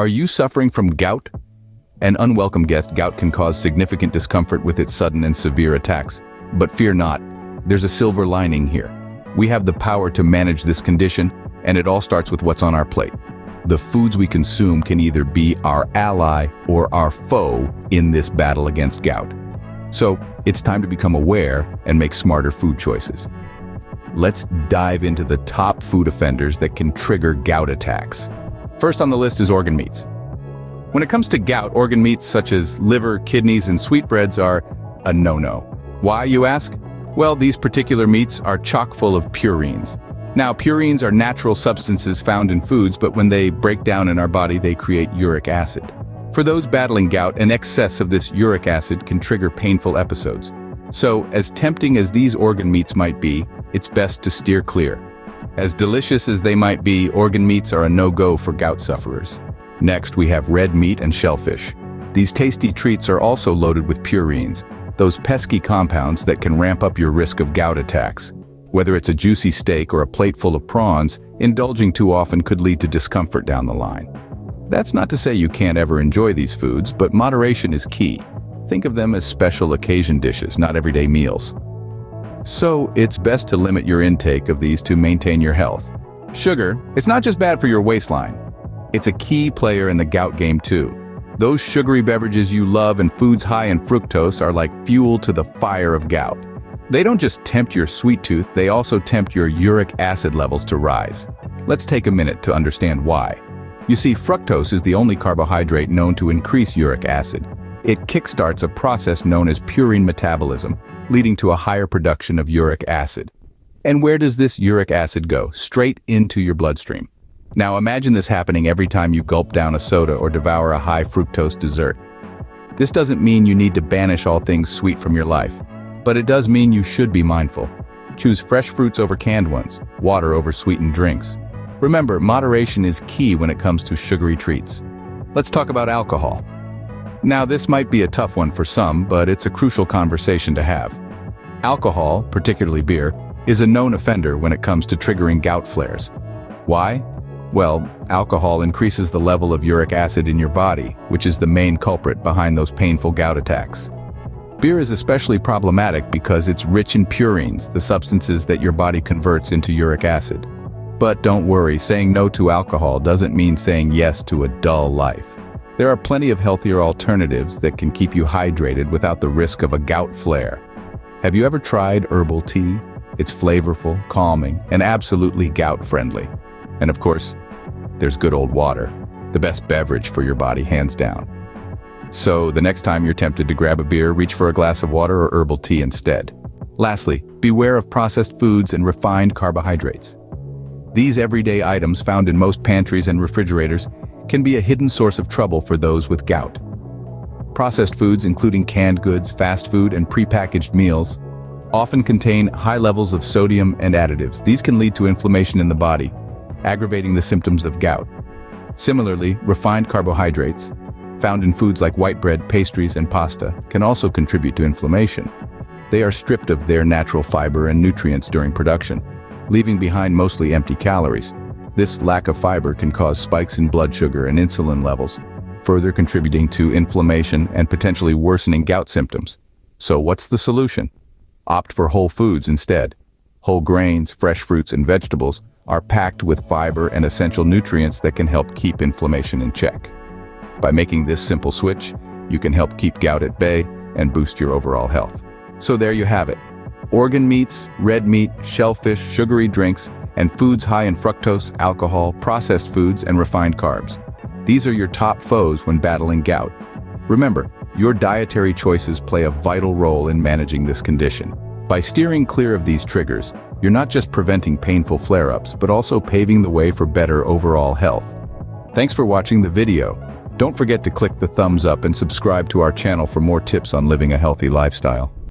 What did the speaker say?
Are you suffering from gout? An unwelcome guest, gout can cause significant discomfort with its sudden and severe attacks. But fear not, there's a silver lining here. We have the power to manage this condition, and it all starts with what's on our plate. The foods we consume can either be our ally or our foe in this battle against gout. So, it's time to become aware and make smarter food choices. Let's dive into the top food offenders that can trigger gout attacks. First on the list is organ meats. When it comes to gout, organ meats such as liver, kidneys, and sweetbreads are a no-no. Why, you ask? Well, these particular meats are chock full of purines. Now, purines are natural substances found in foods, but when they break down in our body, they create uric acid. For those battling gout, an excess of this uric acid can trigger painful episodes. So, as tempting as these organ meats might be, it's best to steer clear. As delicious as they might be, organ meats are a no-go for gout sufferers. Next, we have red meat and shellfish. These tasty treats are also loaded with purines, those pesky compounds that can ramp up your risk of gout attacks. Whether it's a juicy steak or a plate full of prawns, indulging too often could lead to discomfort down the line. That's not to say you can't ever enjoy these foods, but moderation is key. Think of them as special occasion dishes, not everyday meals. So, it's best to limit your intake of these to maintain your health. Sugar, it's not just bad for your waistline. It's a key player in the gout game too. Those sugary beverages you love and foods high in fructose are like fuel to the fire of gout. They don't just tempt your sweet tooth, they also tempt your uric acid levels to rise. Let's take a minute to understand why. You see, fructose is the only carbohydrate known to increase uric acid. It kickstarts a process known as purine metabolism, leading to a higher production of uric acid. And where does this uric acid go? Straight into your bloodstream. Now imagine this happening every time you gulp down a soda or devour a high fructose dessert. This doesn't mean you need to banish all things sweet from your life, but it does mean you should be mindful. Choose fresh fruits over canned ones, water over sweetened drinks. Remember, moderation is key when it comes to sugary treats. Let's talk about alcohol. Now this might be a tough one for some, but it's a crucial conversation to have. Alcohol, particularly beer, is a known offender when it comes to triggering gout flares. Why? Well, alcohol increases the level of uric acid in your body, which is the main culprit behind those painful gout attacks. Beer is especially problematic because it's rich in purines, the substances that your body converts into uric acid. But don't worry, saying no to alcohol doesn't mean saying yes to a dull life. There are plenty of healthier alternatives that can keep you hydrated without the risk of a gout flare. Have you ever tried herbal tea? It's flavorful, calming, and absolutely gout-friendly. And of course, there's good old water, the best beverage for your body, hands down. So the next time you're tempted to grab a beer, reach for a glass of water or herbal tea instead. Lastly, beware of processed foods and refined carbohydrates. These everyday items found in most pantries and refrigerators can be a hidden source of trouble for those with gout. Processed foods, including canned goods, fast food, and prepackaged meals, often contain high levels of sodium and additives. These can lead to inflammation in the body, aggravating the symptoms of gout. Similarly, refined carbohydrates, found in foods like white bread, pastries, and pasta, can also contribute to inflammation. They are stripped of their natural fiber and nutrients during production, leaving behind mostly empty calories. This lack of fiber can cause spikes in blood sugar and insulin levels, further contributing to inflammation and potentially worsening gout symptoms. So what's the solution? Opt for whole foods instead. Whole grains, fresh fruits, and vegetables are packed with fiber and essential nutrients that can help keep inflammation in check. By making this simple switch, you can help keep gout at bay and boost your overall health. So there you have it. Organ meats, red meat, shellfish, sugary drinks, and foods high in fructose, alcohol, processed foods, and refined carbs. These are your top foes when battling gout. Remember, your dietary choices play a vital role in managing this condition. By steering clear of these triggers, you're not just preventing painful flare-ups, but also paving the way for better overall health. Thanks for watching the video. Don't forget to click the thumbs up and subscribe to our channel for more tips on living a healthy lifestyle.